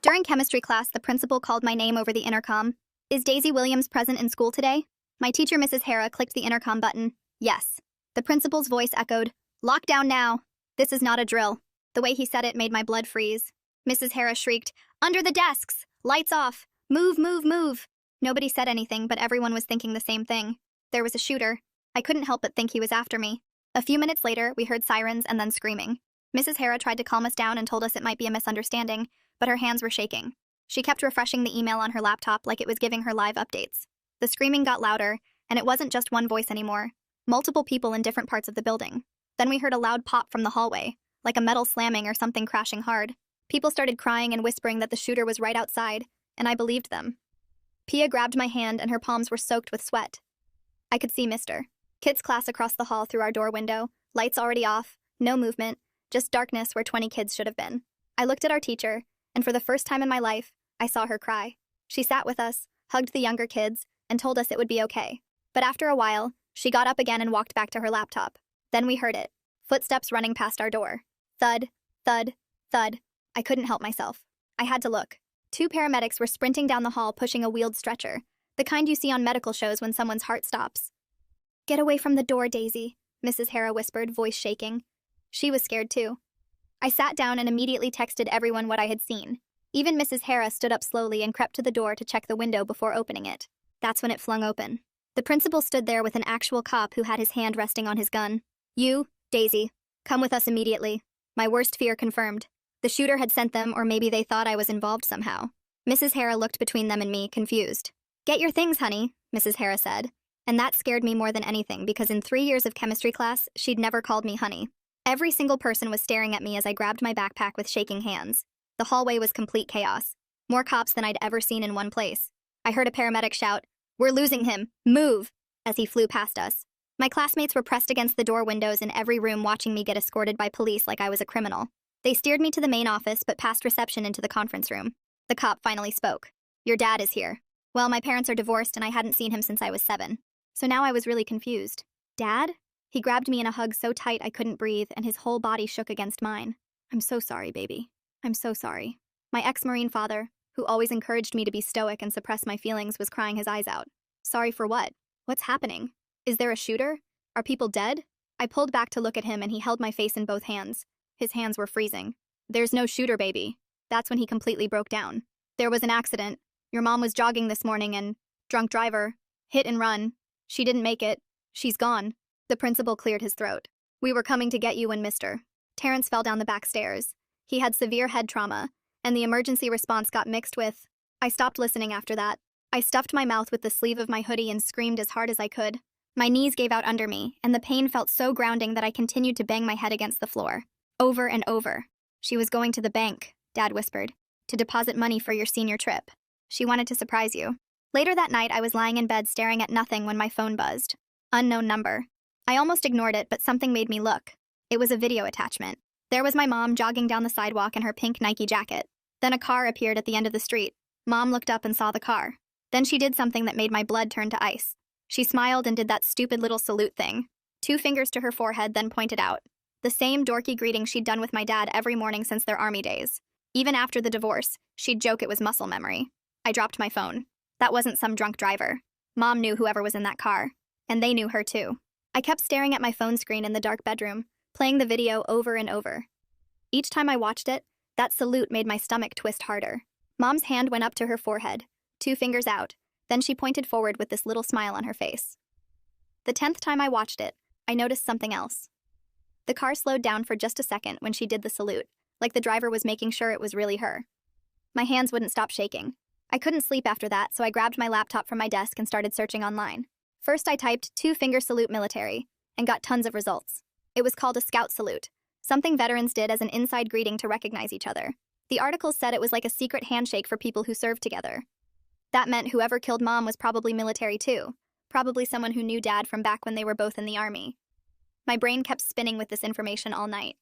During chemistry class, the principal called my name over the intercom. Is Daisy Williams present in school today? My teacher, Mrs. Hara, clicked the intercom button. Yes. The principal's voice echoed, "Lockdown now. This is not a drill." The way he said it made my blood freeze. Mrs. Hara shrieked, "Under the desks! Lights off! Move, move, move!" Nobody said anything, but everyone was thinking the same thing. There was a shooter. I couldn't help but think he was after me. A few minutes later, we heard sirens and then screaming. Mrs. Hara tried to calm us down and told us it might be a misunderstanding, but her hands were shaking. She kept refreshing the email on her laptop like it was giving her live updates. The screaming got louder, and it wasn't just one voice anymore. Multiple people in different parts of the building. Then we heard a loud pop from the hallway, like a metal slamming or something crashing hard. People started crying and whispering that the shooter was right outside, and I believed them. Pia grabbed my hand and her palms were soaked with sweat. I could see Mr. Kit's class across the hall through our door window, lights already off, no movement, just darkness where 20 kids should have been. I looked at our teacher, and for the first time in my life, I saw her cry. She sat with us, hugged the younger kids, and told us it would be okay. But after a while, she got up again and walked back to her laptop. Then we heard it. Footsteps running past our door. Thud, thud, thud. I couldn't help myself. I had to look. 2 paramedics were sprinting down the hall pushing a wheeled stretcher, the kind you see on medical shows when someone's heart stops. "Get away from the door, Daisy," Mrs. Hara whispered, voice shaking. She was scared too. I sat down and immediately texted everyone what I had seen. Even Mrs. Hara stood up slowly and crept to the door to check the window before opening it. That's when it flung open. The principal stood there with an actual cop who had his hand resting on his gun. "You, Daisy, come with us immediately." My worst fear confirmed. The shooter had sent them, or maybe they thought I was involved somehow. Mrs. Hara looked between them and me, confused. "Get your things, honey," Mrs. Hara said. And that scared me more than anything because in 3 years of chemistry class, she'd never called me honey. Every single person was staring at me as I grabbed my backpack with shaking hands. The hallway was complete chaos. More cops than I'd ever seen in one place. I heard a paramedic shout, "We're losing him! Move!" as he flew past us. My classmates were pressed against the door windows in every room watching me get escorted by police like I was a criminal. They steered me to the main office but passed reception into the conference room. The cop finally spoke. "Your dad is here." Well, my parents are divorced and I hadn't seen him since I was 7. So now I was really confused. "Dad?" He grabbed me in a hug so tight I couldn't breathe and his whole body shook against mine. "I'm so sorry, baby. I'm so sorry." My ex-Marine father, who always encouraged me to be stoic and suppress my feelings, was crying his eyes out. "Sorry for what? What's happening? Is there a shooter? Are people dead?" I pulled back to look at him and he held my face in both hands. His hands were freezing. "There's no shooter, baby." That's when he completely broke down. "There was an accident. Your mom was jogging this morning and drunk driver, hit and run. She didn't make it. She's gone." The principal cleared his throat. "We were coming to get you when Mr. Terrence fell down the back stairs. He had severe head trauma, and the emergency response got mixed with..." I stopped listening after that. I stuffed my mouth with the sleeve of my hoodie and screamed as hard as I could. My knees gave out under me, and the pain felt so grounding that I continued to bang my head against the floor. Over and over. "She was going to the bank," Dad whispered, "to deposit money for your senior trip. She wanted to surprise you." Later that night, I was lying in bed staring at nothing when my phone buzzed. Unknown number. I almost ignored it, but something made me look. It was a video attachment. There was my mom jogging down the sidewalk in her pink Nike jacket. Then a car appeared at the end of the street. Mom looked up and saw the car. Then she did something that made my blood turn to ice. She smiled and did that stupid little salute thing. 2 fingers to her forehead, then pointed out. The same dorky greeting she'd done with my dad every morning since their army days. Even after the divorce, she'd joke it was muscle memory. I dropped my phone. That wasn't some drunk driver. Mom knew whoever was in that car. And they knew her too. I kept staring at my phone screen in the dark bedroom, playing the video over and over. Each time I watched it, that salute made my stomach twist harder. Mom's hand went up to her forehead, 2 fingers out, then she pointed forward with this little smile on her face. The 10th time I watched it, I noticed something else. The car slowed down for just a second when she did the salute, like the driver was making sure it was really her. My hands wouldn't stop shaking. I couldn't sleep after that, so I grabbed my laptop from my desk and started searching online. First, I typed 2-finger salute military and got tons of results. It was called a scout salute, something veterans did as an inside greeting to recognize each other. The articles said it was like a secret handshake for people who served together. That meant whoever killed Mom was probably military too, probably someone who knew Dad from back when they were both in the army. My brain kept spinning with this information all night.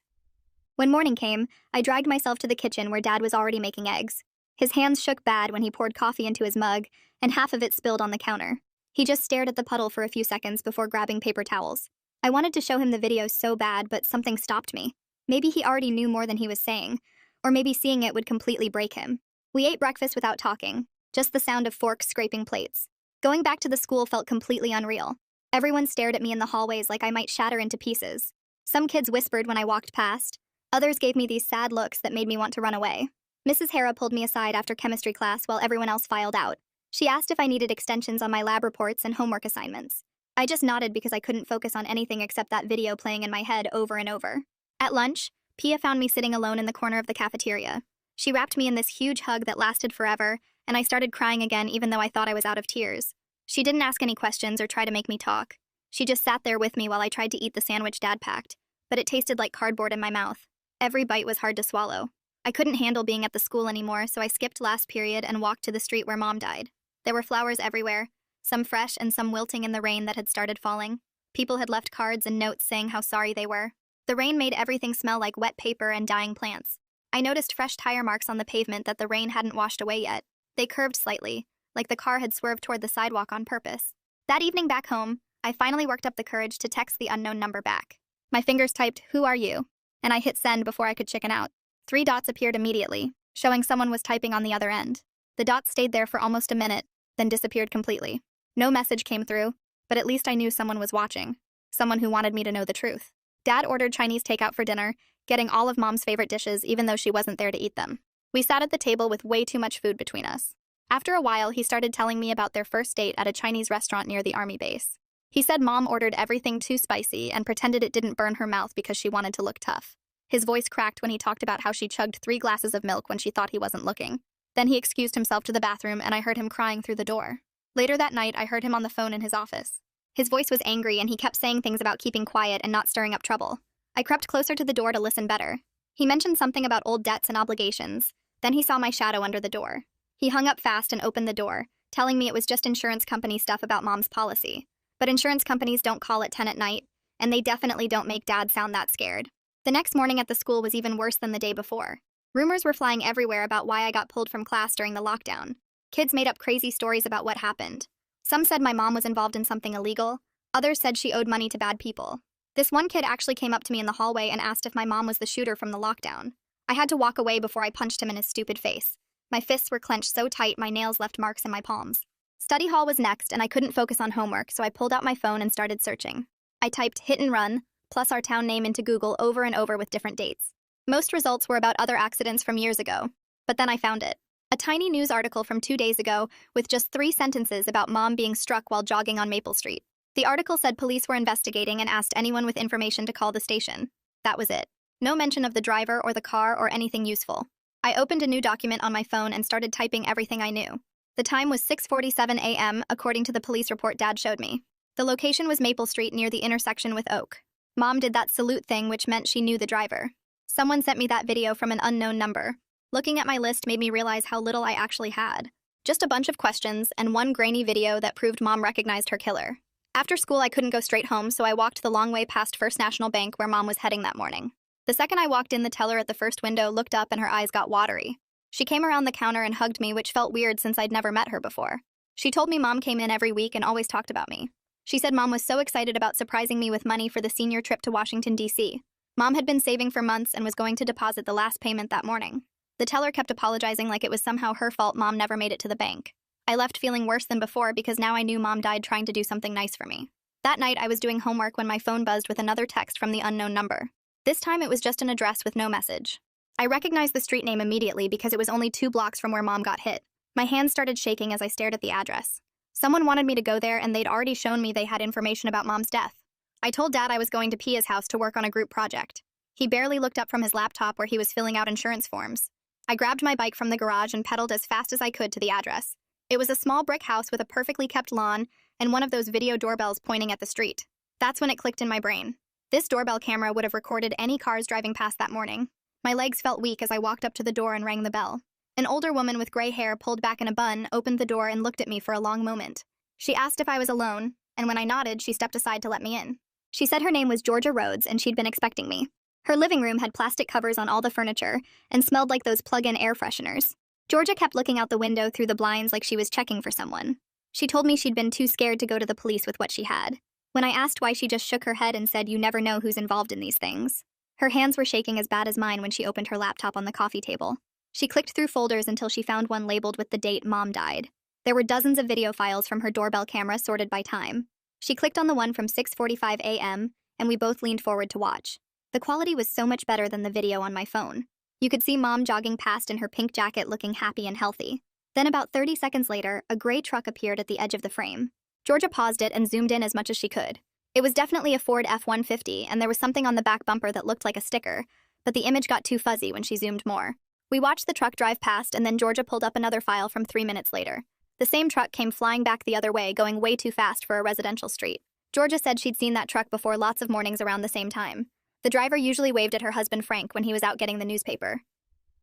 When morning came, I dragged myself to the kitchen where Dad was already making eggs. His hands shook bad when he poured coffee into his mug, and half of it spilled on the counter. He just stared at the puddle for a few seconds before grabbing paper towels. I wanted to show him the video so bad, but something stopped me. Maybe he already knew more than he was saying, or maybe seeing it would completely break him. We ate breakfast without talking, just the sound of forks scraping plates. Going back to the school felt completely unreal. Everyone stared at me in the hallways like I might shatter into pieces. Some kids whispered when I walked past. Others gave me these sad looks that made me want to run away. Mrs. Hara pulled me aside after chemistry class while everyone else filed out. She asked if I needed extensions on my lab reports and homework assignments. I just nodded because I couldn't focus on anything except that video playing in my head over and over. At lunch, Pia found me sitting alone in the corner of the cafeteria. She wrapped me in this huge hug that lasted forever, and I started crying again even though I thought I was out of tears. She didn't ask any questions or try to make me talk. She just sat there with me while I tried to eat the sandwich Dad packed, but it tasted like cardboard in my mouth. Every bite was hard to swallow. I couldn't handle being at the school anymore, so I skipped last period and walked to the street where Mom died. There were flowers everywhere, some fresh and some wilting in the rain that had started falling. People had left cards and notes saying how sorry they were. The rain made everything smell like wet paper and dying plants. I noticed fresh tire marks on the pavement that the rain hadn't washed away yet. They curved slightly, like the car had swerved toward the sidewalk on purpose. That evening back home, I finally worked up the courage to text the unknown number back. My fingers typed, "Who are you?" and I hit send before I could chicken out. 3 dots appeared immediately, showing someone was typing on the other end. The dots stayed there for almost a minute, then disappeared completely. No message came through, but at least I knew someone was watching. Someone who wanted me to know the truth. Dad ordered Chinese takeout for dinner, getting all of Mom's favorite dishes even though she wasn't there to eat them. We sat at the table with way too much food between us. After a while, he started telling me about their first date at a Chinese restaurant near the army base. He said Mom ordered everything too spicy and pretended it didn't burn her mouth because she wanted to look tough. His voice cracked when he talked about how she chugged 3 glasses of milk when she thought he wasn't looking. Then he excused himself to the bathroom and I heard him crying through the door. Later that night, I heard him on the phone in his office. His voice was angry and he kept saying things about keeping quiet and not stirring up trouble. I crept closer to the door to listen better. He mentioned something about old debts and obligations. Then he saw my shadow under the door. He hung up fast and opened the door, telling me it was just insurance company stuff about Mom's policy. But insurance companies don't call at 10 at night, and they definitely don't make Dad sound that scared. The next morning at the school was even worse than the day before. Rumors were flying everywhere about why I got pulled from class during the lockdown. Kids made up crazy stories about what happened. Some said my mom was involved in something illegal. Others said she owed money to bad people. This one kid actually came up to me in the hallway and asked if my mom was the shooter from the lockdown. I had to walk away before I punched him in his stupid face. My fists were clenched so tight my nails left marks in my palms. Study hall was next and I couldn't focus on homework, so I pulled out my phone and started searching. I typed hit and run, plus our town name into Google over and over with different dates. Most results were about other accidents from years ago, but then I found it. A tiny news article from 2 days ago with just 3 sentences about Mom being struck while jogging on Maple Street. The article said police were investigating and asked anyone with information to call the station. That was it. No mention of the driver or the car or anything useful. I opened a new document on my phone and started typing everything I knew. The time was 6:47 a.m. according to the police report Dad showed me. The location was Maple Street near the intersection with Oak. Mom did that salute thing, which meant she knew the driver. Someone sent me that video from an unknown number. Looking at my list made me realize how little I actually had. Just a bunch of questions and one grainy video that proved Mom recognized her killer. After school, I couldn't go straight home, so I walked the long way past First National Bank where Mom was heading that morning. The second I walked in, the teller at the first window looked up and her eyes got watery. She came around the counter and hugged me, which felt weird since I'd never met her before. She told me Mom came in every week and always talked about me. She said Mom was so excited about surprising me with money for the senior trip to Washington, D.C. Mom had been saving for months and was going to deposit the last payment that morning. The teller kept apologizing like it was somehow her fault Mom never made it to the bank. I left feeling worse than before because now I knew Mom died trying to do something nice for me. That night, I was doing homework when my phone buzzed with another text from the unknown number. This time, it was just an address with no message. I recognized the street name immediately because it was only 2 blocks from where Mom got hit. My hands started shaking as I stared at the address. Someone wanted me to go there and they'd already shown me they had information about Mom's death. I told Dad I was going to Pia's house to work on a group project. He barely looked up from his laptop where he was filling out insurance forms. I grabbed my bike from the garage and pedaled as fast as I could to the address. It was a small brick house with a perfectly kept lawn and one of those video doorbells pointing at the street. That's when it clicked in my brain. This doorbell camera would have recorded any cars driving past that morning. My legs felt weak as I walked up to the door and rang the bell. An older woman with gray hair pulled back in a bun opened the door and looked at me for a long moment. She asked if I was alone, and when I nodded, she stepped aside to let me in. She said her name was Georgia Rhodes and she'd been expecting me. Her living room had plastic covers on all the furniture and smelled like those plug-in air fresheners. Georgia kept looking out the window through the blinds like she was checking for someone. She told me she'd been too scared to go to the police with what she had. When I asked why, she just shook her head and said, "You never know who's involved in these things." Her hands were shaking as bad as mine when she opened her laptop on the coffee table. She clicked through folders until she found one labeled with the date Mom died. There were dozens of video files from her doorbell camera sorted by time. She clicked on the one from 6:45 a.m., and we both leaned forward to watch. The quality was so much better than the video on my phone. You could see Mom jogging past in her pink jacket looking happy and healthy. Then about 30 seconds later, a gray truck appeared at the edge of the frame. Georgia paused it and zoomed in as much as she could. It was definitely a Ford F-150, and there was something on the back bumper that looked like a sticker, but the image got too fuzzy when she zoomed more. We watched the truck drive past, and then Georgia pulled up another file from 3 minutes later. The same truck came flying back the other way, going way too fast for a residential street. Georgia said she'd seen that truck before lots of mornings around the same time. The driver usually waved at her husband Frank when he was out getting the newspaper.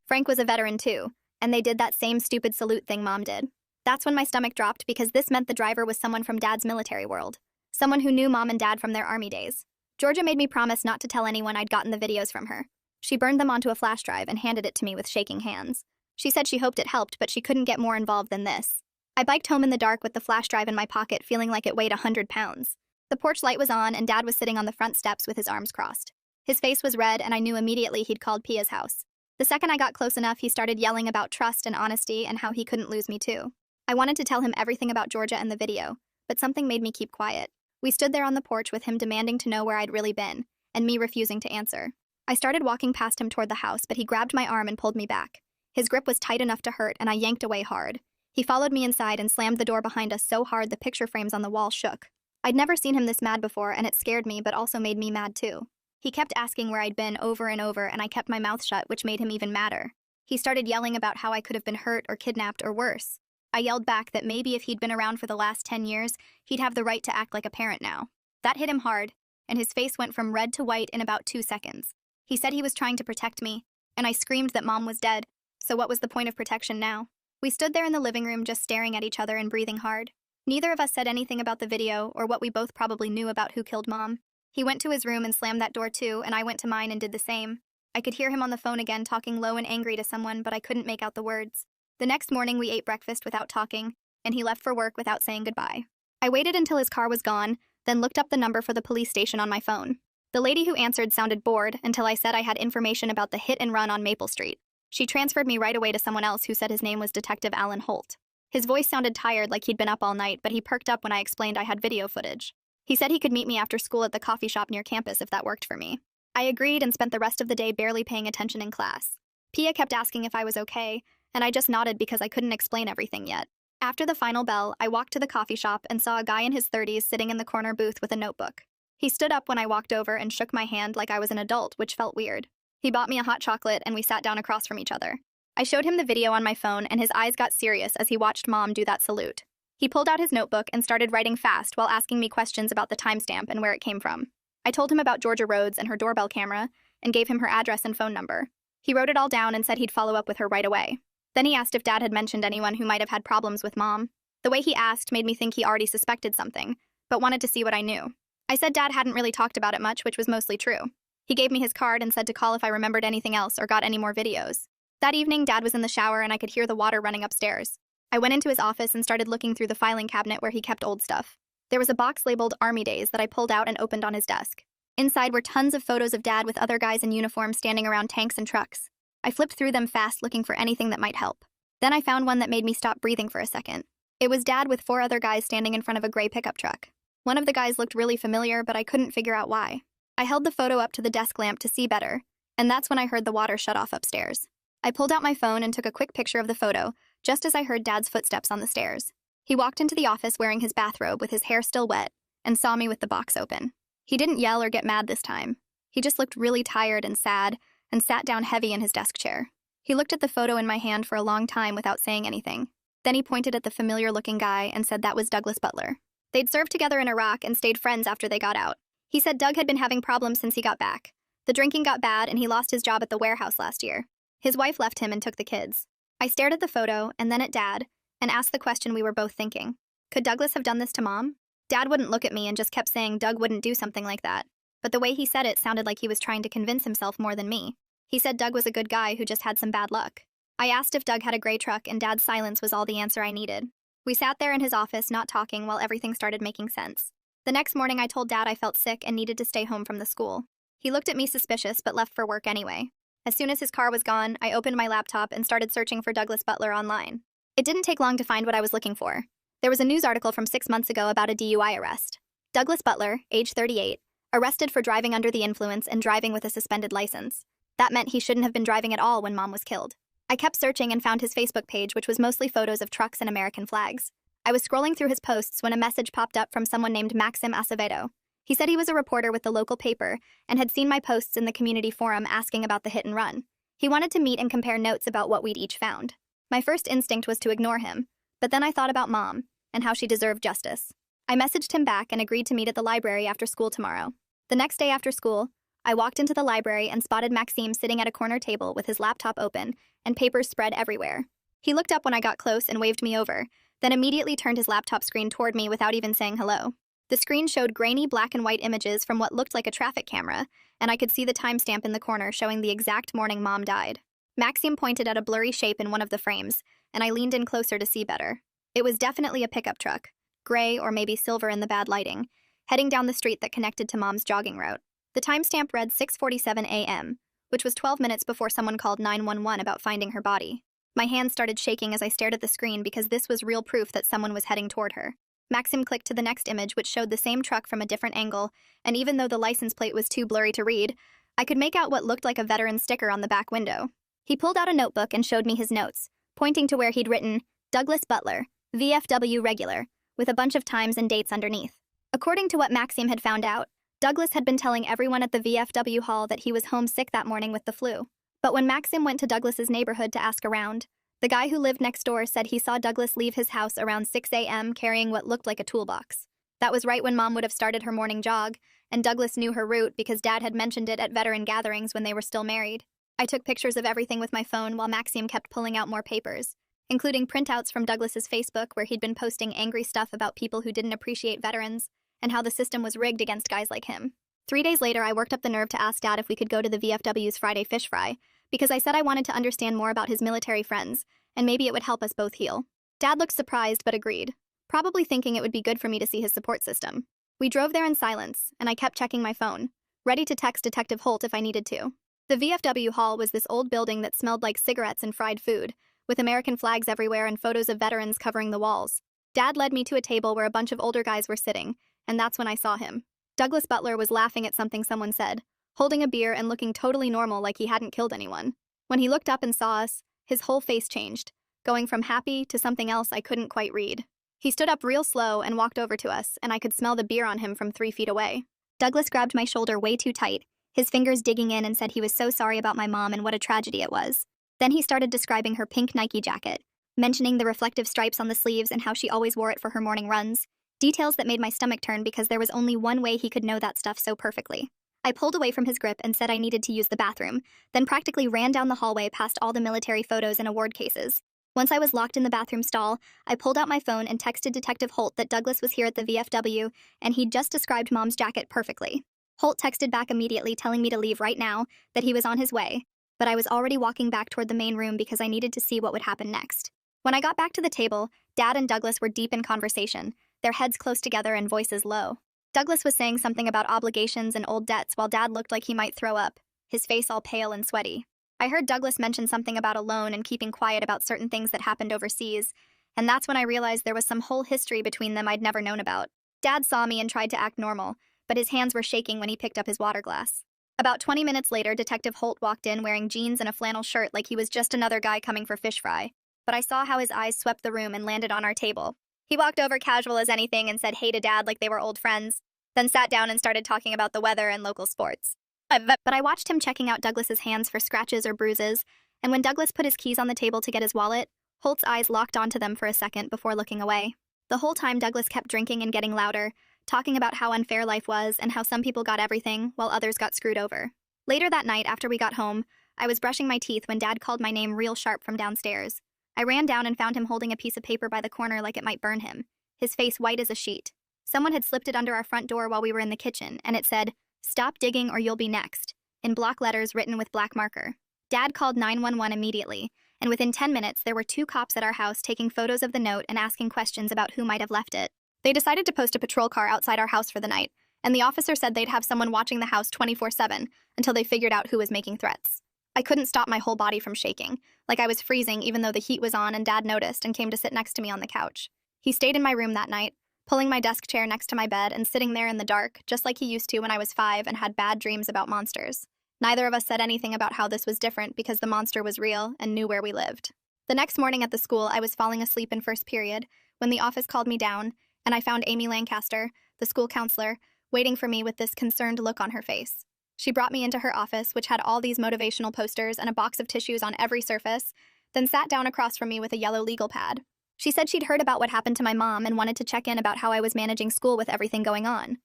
Frank was a veteran too, and they did that same stupid salute thing Mom did. That's when my stomach dropped because this meant the driver was someone from Dad's military world. Someone who knew Mom and Dad from their army days. Georgia made me promise not to tell anyone I'd gotten the videos from her. She burned them onto a flash drive and handed it to me with shaking hands. She said she hoped it helped, but she couldn't get more involved than this. I biked home in the dark with the flash drive in my pocket, feeling like it weighed 100 pounds. The porch light was on, and Dad was sitting on the front steps with his arms crossed. His face was red, and I knew immediately he'd called Pia's house. The second I got close enough, he started yelling about trust and honesty and how he couldn't lose me too. I wanted to tell him everything about Georgia and the video, but something made me keep quiet. We stood there on the porch with him demanding to know where I'd really been, and me refusing to answer. I started walking past him toward the house, but he grabbed my arm and pulled me back. His grip was tight enough to hurt, and I yanked away hard. He followed me inside and slammed the door behind us so hard the picture frames on the wall shook. I'd never seen him this mad before, and it scared me but also made me mad too. He kept asking where I'd been over and over, and I kept my mouth shut, which made him even madder. He started yelling about how I could have been hurt or kidnapped or worse. I yelled back that maybe if he'd been around for the last 10 years, he'd have the right to act like a parent now. That hit him hard, and his face went from red to white in about 2 seconds. He said he was trying to protect me, and I screamed that Mom was dead, so what was the point of protection now? We stood there in the living room just staring at each other and breathing hard. Neither of us said anything about the video or what we both probably knew about who killed Mom. He went to his room and slammed that door too, and I went to mine and did the same. I could hear him on the phone again talking low and angry to someone, but I couldn't make out the words. The next morning we ate breakfast without talking, and he left for work without saying goodbye. I waited until his car was gone, then looked up the number for the police station on my phone. The lady who answered sounded bored until I said I had information about the hit and run on Maple Street. She transferred me right away to someone else who said his name was Detective Alan Holt. His voice sounded tired, like he'd been up all night, but he perked up when I explained I had video footage. He said he could meet me after school at the coffee shop near campus if that worked for me. I agreed and spent the rest of the day barely paying attention in class. Pia kept asking if I was okay, and I just nodded because I couldn't explain everything yet. After the final bell, I walked to the coffee shop and saw a guy in his 30s sitting in the corner booth with a notebook. He stood up when I walked over and shook my hand like I was an adult, which felt weird. He bought me a hot chocolate and we sat down across from each other. I showed him the video on my phone and his eyes got serious as he watched Mom do that salute. He pulled out his notebook and started writing fast while asking me questions about the timestamp and where it came from. I told him about Georgia Rhodes and her doorbell camera and gave him her address and phone number. He wrote it all down and said he'd follow up with her right away. Then he asked if Dad had mentioned anyone who might have had problems with Mom. The way he asked made me think he already suspected something, but wanted to see what I knew. I said Dad hadn't really talked about it much, which was mostly true. He gave me his card and said to call if I remembered anything else or got any more videos. That evening, Dad was in the shower and I could hear the water running upstairs. I went into his office and started looking through the filing cabinet where he kept old stuff. There was a box labeled Army Days that I pulled out and opened on his desk. Inside were tons of photos of Dad with other guys in uniform standing around tanks and trucks. I flipped through them fast looking for anything that might help. Then I found one that made me stop breathing for a second. It was Dad with 4 other guys standing in front of a gray pickup truck. One of the guys looked really familiar, but I couldn't figure out why. I held the photo up to the desk lamp to see better, and that's when I heard the water shut off upstairs. I pulled out my phone and took a quick picture of the photo, just as I heard Dad's footsteps on the stairs. He walked into the office wearing his bathrobe with his hair still wet, and saw me with the box open. He didn't yell or get mad this time. He just looked really tired and sad, and sat down heavy in his desk chair. He looked at the photo in my hand for a long time without saying anything. Then he pointed at the familiar-looking guy and said that was Douglas Butler. They'd served together in Iraq and stayed friends after they got out. He said Doug had been having problems since he got back. The drinking got bad and he lost his job at the warehouse last year. His wife left him and took the kids. I stared at the photo and then at Dad and asked the question we were both thinking. Could Douglas have done this to Mom? Dad wouldn't look at me and just kept saying Doug wouldn't do something like that. But the way he said it sounded like he was trying to convince himself more than me. He said Doug was a good guy who just had some bad luck. I asked if Doug had a gray truck and Dad's silence was all the answer I needed. We sat there in his office not talking while everything started making sense. The next morning I told Dad I felt sick and needed to stay home from the school. He looked at me suspicious but left for work anyway. As soon as his car was gone, I opened my laptop and started searching for Douglas Butler online. It didn't take long to find what I was looking for. There was a news article from 6 months ago about a DUI arrest. Douglas Butler, age 38, arrested for driving under the influence and driving with a suspended license. That meant he shouldn't have been driving at all when Mom was killed. I kept searching and found his Facebook page, which was mostly photos of trucks and American flags. I was scrolling through his posts when a message popped up from someone named Maxim Acevedo. He said he was a reporter with the local paper and had seen my posts in the community forum asking about the hit and run. He wanted to meet and compare notes about what we'd each found. My first instinct was to ignore him, but then I thought about Mom and how she deserved justice. I messaged him back and agreed to meet at the library after school tomorrow. The next day after school, I walked into the library and spotted Maxime sitting at a corner table with his laptop open and papers spread everywhere. He looked up when I got close and waved me over, then immediately turned his laptop screen toward me without even saying hello. The screen showed grainy black and white images from what looked like a traffic camera, and I could see the timestamp in the corner showing the exact morning Mom died. Maxime pointed at a blurry shape in one of the frames, and I leaned in closer to see better. It was definitely a pickup truck, gray or maybe silver in the bad lighting, heading down the street that connected to Mom's jogging route. The timestamp read 6:47 a.m., which was 12 minutes before someone called 911 about finding her body. My hands started shaking as I stared at the screen because this was real proof that someone was heading toward her. Maxim clicked to the next image, which showed the same truck from a different angle, and even though the license plate was too blurry to read, I could make out what looked like a veteran sticker on the back window. He pulled out a notebook and showed me his notes, pointing to where he'd written, Douglas Butler, VFW regular, with a bunch of times and dates underneath. According to what Maxime had found out, Douglas had been telling everyone at the VFW hall that he was homesick that morning with the flu. But when Maxime went to Douglas's neighborhood to ask around, the guy who lived next door said he saw Douglas leave his house around 6 a.m. carrying what looked like a toolbox. That was right when Mom would have started her morning jog, and Douglas knew her route because Dad had mentioned it at veteran gatherings when they were still married. I took pictures of everything with my phone while Maxime kept pulling out more papers, including printouts from Douglas's Facebook where he'd been posting angry stuff about people who didn't appreciate veterans and how the system was rigged against guys like him. 3 days later, I worked up the nerve to ask Dad if we could go to the VFW's Friday fish fry, because I said I wanted to understand more about his military friends, and maybe it would help us both heal. Dad looked surprised but agreed, probably thinking it would be good for me to see his support system. We drove there in silence, and I kept checking my phone, ready to text Detective Holt if I needed to. The VFW hall was this old building that smelled like cigarettes and fried food, with American flags everywhere and photos of veterans covering the walls. Dad led me to a table where a bunch of older guys were sitting, and that's when I saw him. Douglas Butler was laughing at something someone said, holding a beer and looking totally normal like he hadn't killed anyone. When he looked up and saw us, his whole face changed, going from happy to something else I couldn't quite read. He stood up real slow and walked over to us, and I could smell the beer on him from 3 feet away. Douglas grabbed my shoulder way too tight, his fingers digging in, and said he was so sorry about my mom and what a tragedy it was. Then he started describing her pink Nike jacket, mentioning the reflective stripes on the sleeves and how she always wore it for her morning runs. Details that made my stomach turn because there was only one way he could know that stuff so perfectly. I pulled away from his grip and said I needed to use the bathroom, then practically ran down the hallway past all the military photos and award cases. Once I was locked in the bathroom stall, I pulled out my phone and texted Detective Holt that Douglas was here at the VFW and he'd just described Mom's jacket perfectly. Holt texted back immediately telling me to leave right now, that he was on his way, but I was already walking back toward the main room because I needed to see what would happen next. When I got back to the table, Dad and Douglas were deep in conversation, their heads close together and voices low. Douglas was saying something about obligations and old debts while Dad looked like he might throw up, his face all pale and sweaty. I heard Douglas mention something about a loan and keeping quiet about certain things that happened overseas, and that's when I realized there was some whole history between them I'd never known about. Dad saw me and tried to act normal, but his hands were shaking when he picked up his water glass. About 20 minutes later, Detective Holt walked in wearing jeans and a flannel shirt like he was just another guy coming for fish fry, but I saw how his eyes swept the room and landed on our table. He walked over casual as anything and said hey to Dad like they were old friends, then sat down and started talking about the weather and local sports. But I watched him checking out Douglas's hands for scratches or bruises, and when Douglas put his keys on the table to get his wallet, Holt's eyes locked onto them for a second before looking away. The whole time Douglas kept drinking and getting louder, talking about how unfair life was and how some people got everything while others got screwed over. Later that night, after we got home, I was brushing my teeth when Dad called my name real sharp from downstairs. I ran down and found him holding a piece of paper by the corner like it might burn him, his face white as a sheet. Someone had slipped it under our front door while we were in the kitchen, and it said, "Stop digging or you'll be next," in block letters written with black marker. Dad called 911 immediately, and within 10 minutes there were 2 cops at our house taking photos of the note and asking questions about who might have left it. They decided to post a patrol car outside our house for the night, and the officer said they'd have someone watching the house 24/7 until they figured out who was making threats. I couldn't stop my whole body from shaking, like I was freezing even though the heat was on, and Dad noticed and came to sit next to me on the couch. He stayed in my room that night, pulling my desk chair next to my bed and sitting there in the dark, just like he used to when I was 5 and had bad dreams about monsters. Neither of us said anything about how this was different because the monster was real and knew where we lived. The next morning at the school, I was falling asleep in first period when the office called me down, and I found Amy Lancaster, the school counselor, waiting for me with this concerned look on her face. She brought me into her office, which had all these motivational posters and a box of tissues on every surface, then sat down across from me with a yellow legal pad. She said she'd heard about what happened to my mom and wanted to check in about how I was managing school with everything going on.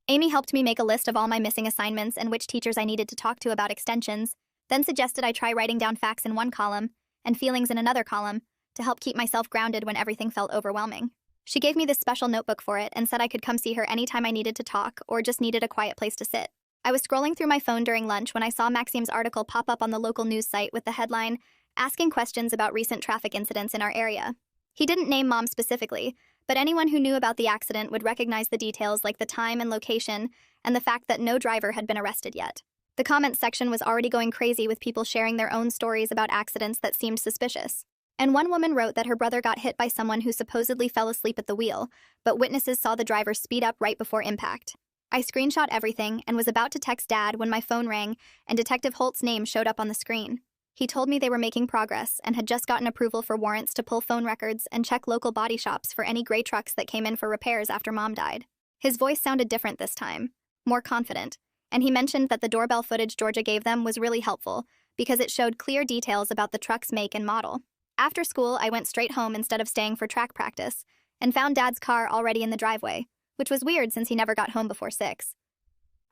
Amy helped me make a list of all my missing assignments and which teachers I needed to talk to about extensions, then suggested I try writing down facts in one column and feelings in another column to help keep myself grounded when everything felt overwhelming. She gave me this special notebook for it and said I could come see her anytime I needed to talk or just needed a quiet place to sit. I was scrolling through my phone during lunch when I saw Maxime's article pop up on the local news site with the headline, "Asking Questions About Recent Traffic Incidents in Our Area." He didn't name Mom specifically, but anyone who knew about the accident would recognize the details like the time and location and the fact that no driver had been arrested yet. The comments section was already going crazy with people sharing their own stories about accidents that seemed suspicious. And one woman wrote that her brother got hit by someone who supposedly fell asleep at the wheel, but witnesses saw the driver speed up right before impact. I screenshot everything and was about to text Dad when my phone rang and Detective Holt's name showed up on the screen. He told me they were making progress and had just gotten approval for warrants to pull phone records and check local body shops for any gray trucks that came in for repairs after Mom died. His voice sounded different this time, more confident, and he mentioned that the doorbell footage Georgia gave them was really helpful because it showed clear details about the truck's make and model. After school, I went straight home instead of staying for track practice and found Dad's car already in the driveway, which was weird since he never got home before 6.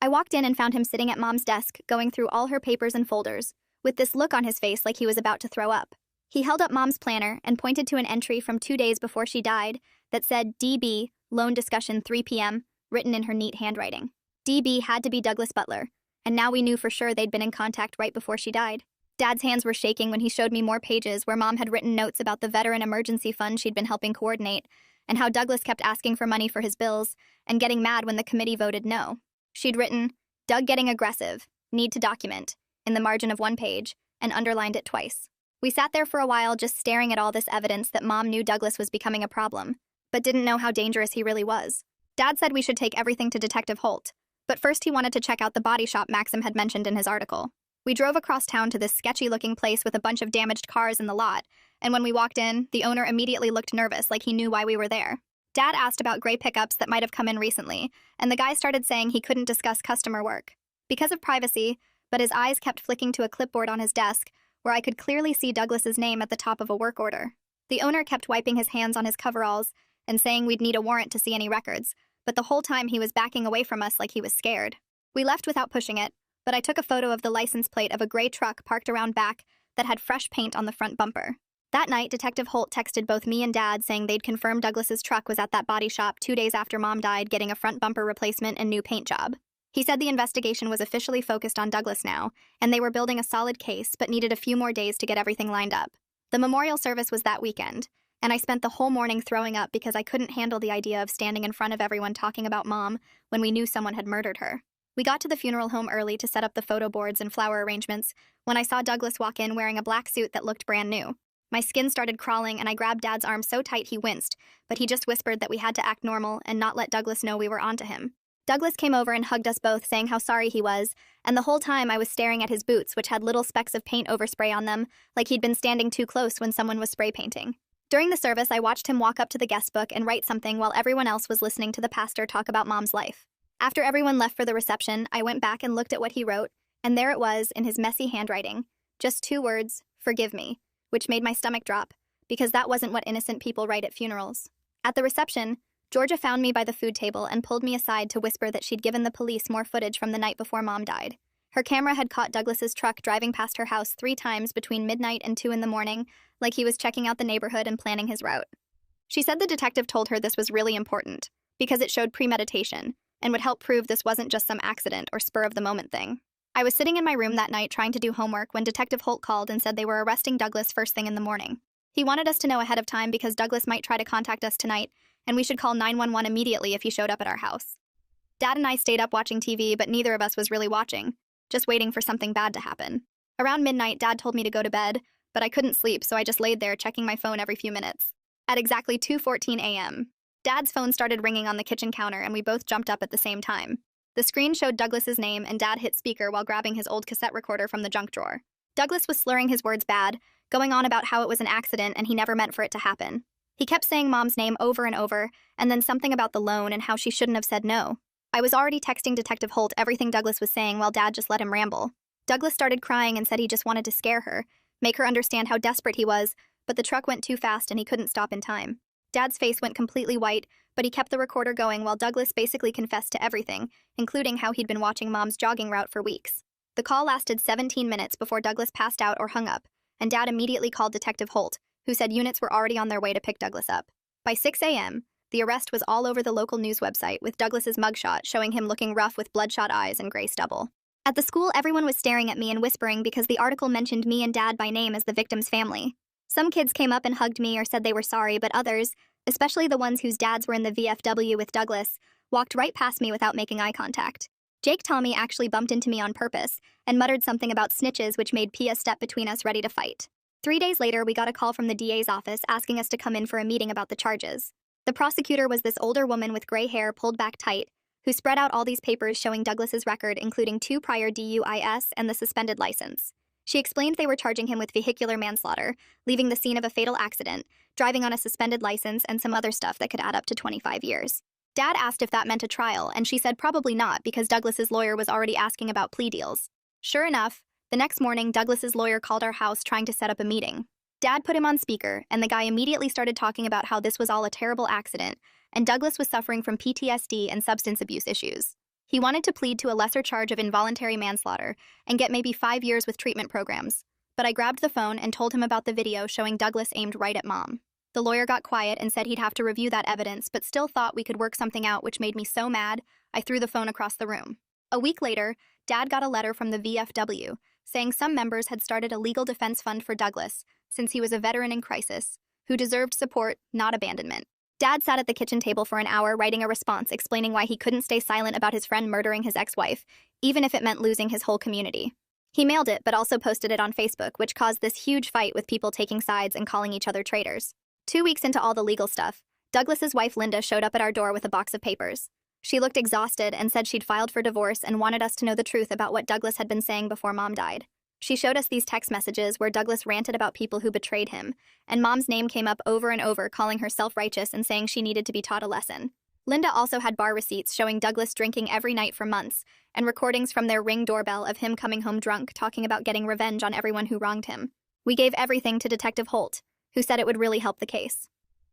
I walked in and found him sitting at Mom's desk, going through all her papers and folders, with this look on his face like he was about to throw up. He held up Mom's planner and pointed to an entry from 2 days before she died that said DB, loan discussion 3 p.m., written in her neat handwriting. DB had to be Douglas Butler, and now we knew for sure they'd been in contact right before she died. Dad's hands were shaking when he showed me more pages where Mom had written notes about the Veteran Emergency Fund she'd been helping coordinate, and how Douglas kept asking for money for his bills and getting mad when the committee voted no. She'd written, "Doug getting aggressive, need to document," in the margin of one page, and underlined it twice. We sat there for a while just staring at all this evidence that Mom knew Douglas was becoming a problem, but didn't know how dangerous he really was. Dad said we should take everything to Detective Holt, but first he wanted to check out the body shop Maxim had mentioned in his article. We drove across town to this sketchy-looking place with a bunch of damaged cars in the lot, and when we walked in, the owner immediately looked nervous like he knew why we were there. Dad asked about gray pickups that might have come in recently, and the guy started saying he couldn't discuss customer work because of privacy, but his eyes kept flicking to a clipboard on his desk where I could clearly see Douglas's name at the top of a work order. The owner kept wiping his hands on his coveralls and saying we'd need a warrant to see any records, but the whole time he was backing away from us like he was scared. We left without pushing it, but I took a photo of the license plate of a gray truck parked around back that had fresh paint on the front bumper. That night, Detective Holt texted both me and Dad saying they'd confirmed Douglas's truck was at that body shop 2 days after Mom died, getting a front bumper replacement and new paint job. He said the investigation was officially focused on Douglas now, and they were building a solid case but needed a few more days to get everything lined up. The memorial service was that weekend, and I spent the whole morning throwing up because I couldn't handle the idea of standing in front of everyone talking about Mom when we knew someone had murdered her. We got to the funeral home early to set up the photo boards and flower arrangements when I saw Douglas walk in wearing a black suit that looked brand new. My skin started crawling and I grabbed Dad's arm so tight he winced, but he just whispered that we had to act normal and not let Douglas know we were onto him. Douglas came over and hugged us both, saying how sorry he was, and the whole time I was staring at his boots, which had little specks of paint overspray on them, like he'd been standing too close when someone was spray painting. During the service, I watched him walk up to the guest book and write something while everyone else was listening to the pastor talk about Mom's life. After everyone left for the reception, I went back and looked at what he wrote, and there it was in his messy handwriting. Just 2 words, "Forgive me," which made my stomach drop, because that wasn't what innocent people write at funerals. At the reception, Georgia found me by the food table and pulled me aside to whisper that she'd given the police more footage from the night before Mom died. Her camera had caught Douglas's truck driving past her house 3 times between midnight and 2 in the morning, like he was checking out the neighborhood and planning his route. She said the detective told her this was really important, because it showed premeditation, and would help prove this wasn't just some accident or spur-of-the-moment thing. I was sitting in my room that night trying to do homework when Detective Holt called and said they were arresting Douglas first thing in the morning. He wanted us to know ahead of time because Douglas might try to contact us tonight, and we should call 911 immediately if he showed up at our house. Dad and I stayed up watching TV, but neither of us was really watching, just waiting for something bad to happen. Around midnight, Dad told me to go to bed, but I couldn't sleep, so I just laid there checking my phone every few minutes. At exactly 2:14 a.m., Dad's phone started ringing on the kitchen counter and we both jumped up at the same time. The screen showed Douglas's name and Dad hit speaker while grabbing his old cassette recorder from the junk drawer. Douglas was slurring his words bad, going on about how it was an accident and he never meant for it to happen. He kept saying Mom's name over and over, and then something about the loan and how she shouldn't have said no. I was already texting Detective Holt everything Douglas was saying while Dad just let him ramble. Douglas started crying and said he just wanted to scare her, make her understand how desperate he was, but the truck went too fast and he couldn't stop in time. Dad's face went completely white, but he kept the recorder going while Douglas basically confessed to everything, including how he'd been watching Mom's jogging route for weeks. The call lasted 17 minutes before Douglas passed out or hung up, and Dad immediately called Detective Holt, who said units were already on their way to pick Douglas up. By 6 a.m., the arrest was all over the local news website with Douglas's mugshot showing him looking rough with bloodshot eyes and gray stubble. At the school, everyone was staring at me and whispering because the article mentioned me and Dad by name as the victim's family. Some kids came up and hugged me or said they were sorry, but others, especially the ones whose dads were in the VFW with Douglas, walked right past me without making eye contact. Jake Tommy actually bumped into me on purpose and muttered something about snitches, which made Pia step between us ready to fight. 3 days later, we got a call from the DA's office asking us to come in for a meeting about the charges. The prosecutor was this older woman with gray hair pulled back tight, who spread out all these papers showing Douglas's record, including 2 prior DUIs and the suspended license. She explained they were charging him with vehicular manslaughter, leaving the scene of a fatal accident, driving on a suspended license, and some other stuff that could add up to 25 years. Dad asked if that meant a trial, and she said probably not because Douglas's lawyer was already asking about plea deals. Sure enough, the next morning, Douglas's lawyer called our house trying to set up a meeting. Dad put him on speaker, and the guy immediately started talking about how this was all a terrible accident, and Douglas was suffering from PTSD and substance abuse issues. He wanted to plead to a lesser charge of involuntary manslaughter and get maybe 5 years with treatment programs. But I grabbed the phone and told him about the video showing Douglas aimed right at Mom. The lawyer got quiet and said he'd have to review that evidence, but still thought we could work something out, which made me so mad, I threw the phone across the room. A week later, Dad got a letter from the VFW saying some members had started a legal defense fund for Douglas, since he was a veteran in crisis, who deserved support, not abandonment. Dad sat at the kitchen table for an hour writing a response explaining why he couldn't stay silent about his friend murdering his ex-wife, even if it meant losing his whole community. He mailed it, but also posted it on Facebook, which caused this huge fight with people taking sides and calling each other traitors. 2 weeks into all the legal stuff, Douglas's wife Linda showed up at our door with a box of papers. She looked exhausted and said she'd filed for divorce and wanted us to know the truth about what Douglas had been saying before Mom died. She showed us these text messages where Douglas ranted about people who betrayed him, and Mom's name came up over and over, calling her self-righteous and saying she needed to be taught a lesson. Linda also had bar receipts showing Douglas drinking every night for months, and recordings from their Ring doorbell of him coming home drunk, talking about getting revenge on everyone who wronged him. We gave everything to Detective Holt, who said it would really help the case.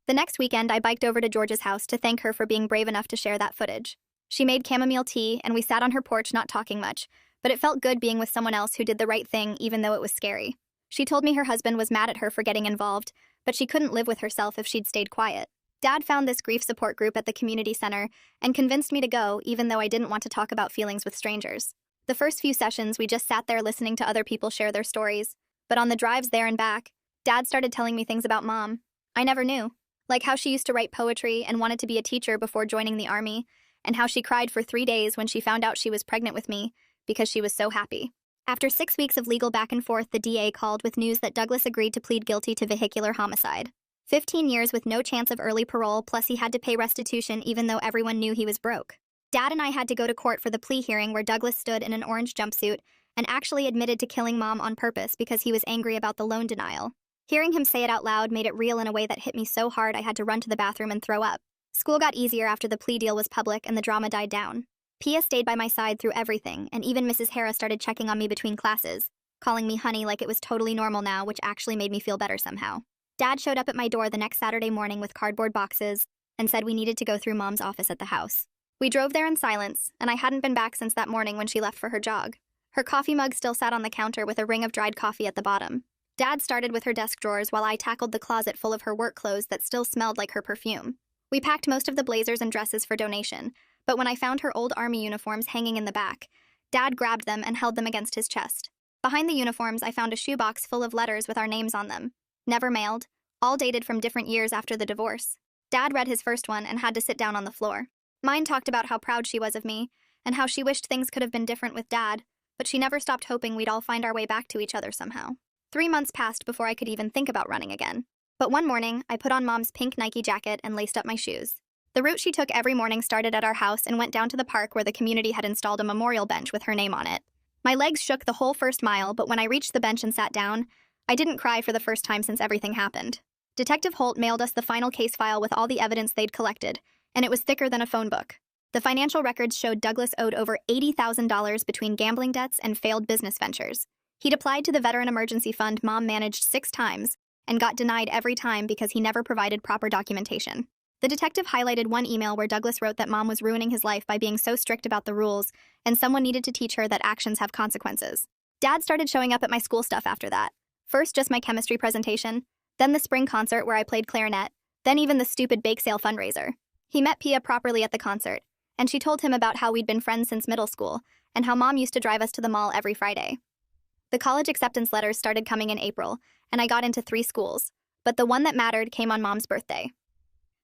The next weekend, I biked over to George's house to thank her for being brave enough to share that footage. She made chamomile tea, and we sat on her porch not talking much, but it felt good being with someone else who did the right thing even though it was scary. She told me her husband was mad at her for getting involved, but she couldn't live with herself if she'd stayed quiet. Dad found this grief support group at the community center and convinced me to go, even though I didn't want to talk about feelings with strangers. The first few sessions, we just sat there listening to other people share their stories, but on the drives there and back, Dad started telling me things about Mom I never knew, like how she used to write poetry and wanted to be a teacher before joining the army, and how she cried for 3 days when she found out she was pregnant with me, because she was so happy. After 6 weeks of legal back and forth, the DA called with news that Douglas agreed to plead guilty to vehicular homicide. 15 years with no chance of early parole, plus he had to pay restitution even though everyone knew he was broke. Dad and I had to go to court for the plea hearing where Douglas stood in an orange jumpsuit and actually admitted to killing Mom on purpose because he was angry about the loan denial. Hearing him say it out loud made it real in a way that hit me so hard I had to run to the bathroom and throw up. School got easier after the plea deal was public and the drama died down. Pia stayed by my side through everything, and even Mrs. Hara started checking on me between classes, calling me honey like it was totally normal now, which actually made me feel better somehow. Dad showed up at my door the next Saturday morning with cardboard boxes and said we needed to go through Mom's office at the house. We drove there in silence, and I hadn't been back since that morning when she left for her jog. Her coffee mug still sat on the counter with a ring of dried coffee at the bottom. Dad started with her desk drawers while I tackled the closet full of her work clothes that still smelled like her perfume. We packed most of the blazers and dresses for donation, but when I found her old army uniforms hanging in the back, Dad grabbed them and held them against his chest. Behind the uniforms, I found a shoebox full of letters with our names on them. Never mailed, all dated from different years after the divorce. Dad read his first one and had to sit down on the floor. Mine talked about how proud she was of me, and how she wished things could have been different with Dad, but she never stopped hoping we'd all find our way back to each other somehow. 3 months passed before I could even think about running again. But one morning, I put on Mom's pink Nike jacket and laced up my shoes. The route she took every morning started at our house and went down to the park where the community had installed a memorial bench with her name on it. My legs shook the whole first mile, but when I reached the bench and sat down, I didn't cry for the first time since everything happened. Detective Holt mailed us the final case file with all the evidence they'd collected, and it was thicker than a phone book. The financial records showed Douglas owed over $80,000 between gambling debts and failed business ventures. He'd applied to the Veteran Emergency Fund Mom managed 6 times and got denied every time because he never provided proper documentation. The detective highlighted one email where Douglas wrote that Mom was ruining his life by being so strict about the rules, and someone needed to teach her that actions have consequences. Dad started showing up at my school stuff after that. First, just my chemistry presentation, then the spring concert where I played clarinet, then even the stupid bake sale fundraiser. He met Pia properly at the concert, and she told him about how we'd been friends since middle school and how Mom used to drive us to the mall every Friday. The college acceptance letters started coming in April, and I got into 3 schools, but the one that mattered came on Mom's birthday.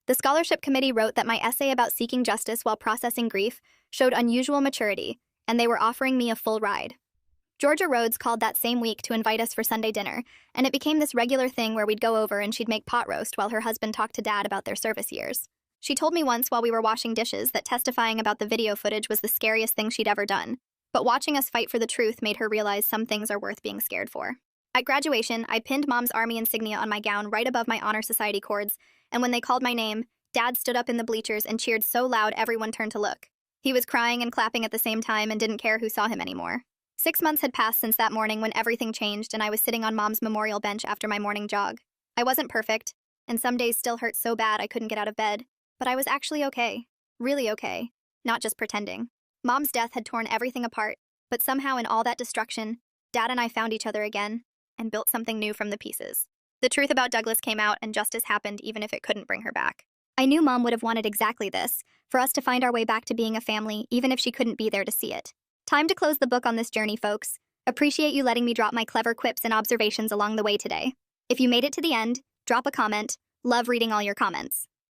The scholarship committee wrote that my essay about seeking justice while processing grief showed unusual maturity, and they were offering me a full ride. Georgia Rhodes called that same week to invite us for Sunday dinner, and it became this regular thing where we'd go over and she'd make pot roast while her husband talked to Dad about their service years. She told me once while we were washing dishes that testifying about the video footage was the scariest thing she'd ever done, but watching us fight for the truth made her realize some things are worth being scared for. At graduation, I pinned Mom's Army insignia on my gown right above my Honor Society cords, and when they called my name, Dad stood up in the bleachers and cheered so loud everyone turned to look. He was crying and clapping at the same time and didn't care who saw him anymore. 6 months had passed since that morning when everything changed and I was sitting on Mom's memorial bench after my morning jog. I wasn't perfect, and some days still hurt so bad I couldn't get out of bed, but I was actually okay. Really okay. Not just pretending. Mom's death had torn everything apart, but somehow in all that destruction, Dad and I found each other again and built something new from the pieces. The truth about Douglas came out and justice happened even if it couldn't bring her back. I knew Mom would have wanted exactly this, for us to find our way back to being a family even if she couldn't be there to see it. Time to close the book on this journey, folks. Appreciate you letting me drop my clever quips and observations along the way today. If you made it to the end, drop a comment. Love reading all your comments.